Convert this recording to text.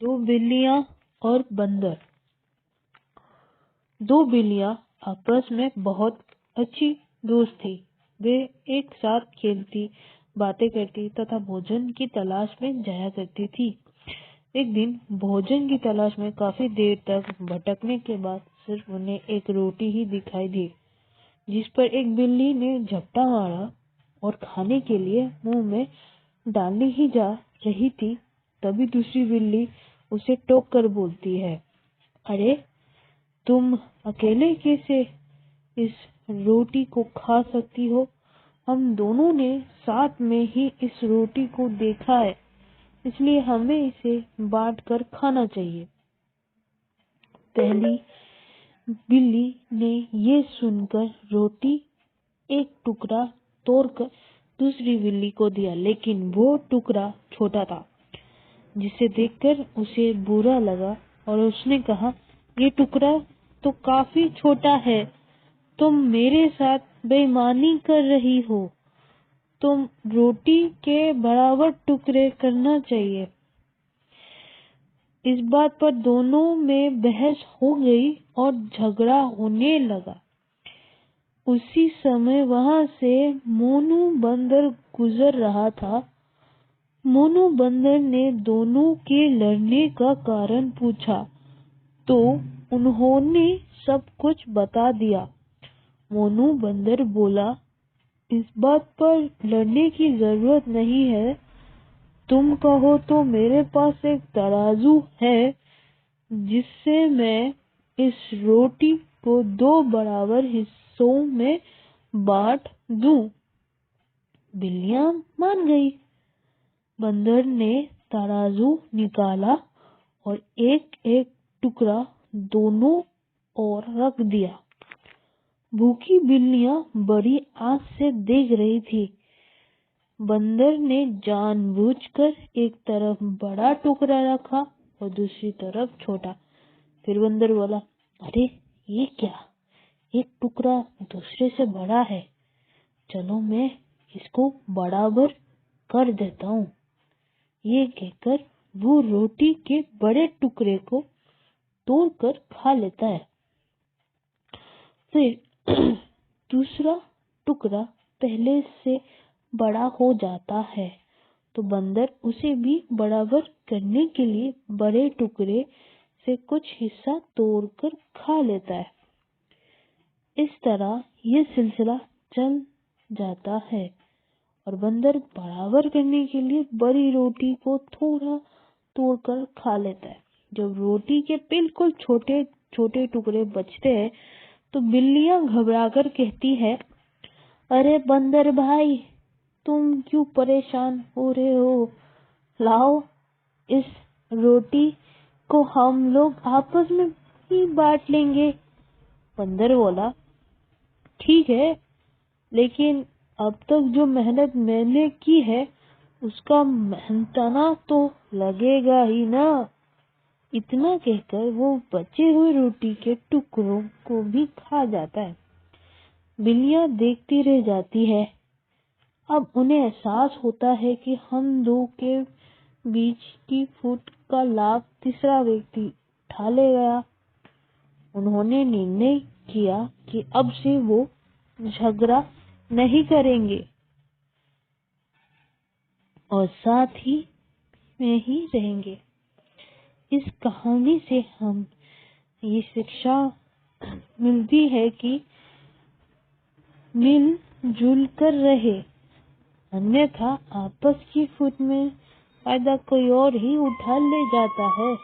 दो बिल्लियां और बंदर। दो बिल्लियां आपस में बहुत अच्छी दोस्त थी। वे एक साथ खेलती, बातें करती तथा भोजन की तलाश में जाया करती थी। एक दिन भोजन की तलाश में काफी देर तक भटकने के बाद सिर्फ उन्हें एक रोटी ही दिखाई दी, जिस पर एक बिल्ली ने झपटा मारा और खाने के लिए मुंह में डालने ही जा रही थी। तभी दूसरी बिल्ली उसे टोक कर बोलती है, अरे तुम अकेले कैसे इस रोटी को खा सकती हो? हम दोनों ने साथ में ही इस रोटी को देखा है, इसलिए हमें इसे बांट कर खाना चाहिए। पहली बिल्ली ने ये सुनकर रोटी एक टुकड़ा तोड़कर दूसरी बिल्ली को दिया, लेकिन वो टुकड़ा छोटा था, जिसे देखकर उसे बुरा लगा और उसने कहा, ये टुकड़ा तो काफी छोटा है, तुम मेरे साथ बेईमानी कर रही हो। तुम रोटी के बराबर टुकड़े करना चाहिए। इस बात पर दोनों में बहस हो गई और झगड़ा होने लगा। उसी समय वहां से मोनू बंदर गुजर रहा था। मोनू बंदर ने दोनों के लड़ने का कारण पूछा तो उन्होंने सब कुछ बता दिया। मोनू बंदर बोला, इस बात पर लड़ने की जरूरत नहीं है। तुम कहो तो मेरे पास एक तराजू है, जिससे मैं इस रोटी को 2 बराबर हिस्सों में बांट दूं। बिल्लियां मान गई। बंदर ने तराजू निकाला और एक एक टुकड़ा दोनों ओर रख दिया। भूखी बिल्लियां बड़ी आस से देख रही थी। बंदर ने जानबूझकर एक तरफ बड़ा टुकड़ा रखा और दूसरी तरफ छोटा। फिर बंदर बोला, अरे ये क्या, एक टुकड़ा दूसरे से बड़ा है, चलो मैं इसको बराबर कर देता हूँ। ये कहकर वो रोटी के बड़े टुकड़े को तोड़कर खा लेता है। फिर दूसरा टुकड़ा पहले से बड़ा हो जाता है तो बंदर उसे भी बराबर करने के लिए बड़े टुकड़े से कुछ हिस्सा तोड़कर खा लेता है। इस तरह यह सिलसिला चल जाता है और बंदर बराबर करने के लिए बड़ी रोटी को थोड़ा तोड़कर खा लेता है। जब रोटी के बिल्कुल छोटे छोटे टुकड़े बचते हैं तो बिल्लियां घबराकर कहती है, अरे बंदर भाई, तुम क्यों परेशान हो रहे हो? लाओ, इस रोटी को हम लोग आपस में ही बांट लेंगे। बंदर बोला, ठीक है, लेकिन अब तक जो मेहनत मैंने की है उसका मेहनताना तो लगेगा ही ना। इतना कहकर वो बचे हुए रोटी के टुकड़ों को भी खा जाता है। बिल्लियां देखती रह जाती है। अब उन्हें एहसास होता है कि हम दो के बीच की फूट का लाभ तीसरा व्यक्ति उठा ले गया। उन्होंने निर्णय किया कि अब से वो झगड़ा नहीं करेंगे और साथ ही में ही रहेंगे। इस कहानी से हम ये शिक्षा मिलती है कि मिलजुल कर रहे, अन्यथा आपस की फुट में फायदा कोई और ही उठा ले जाता है।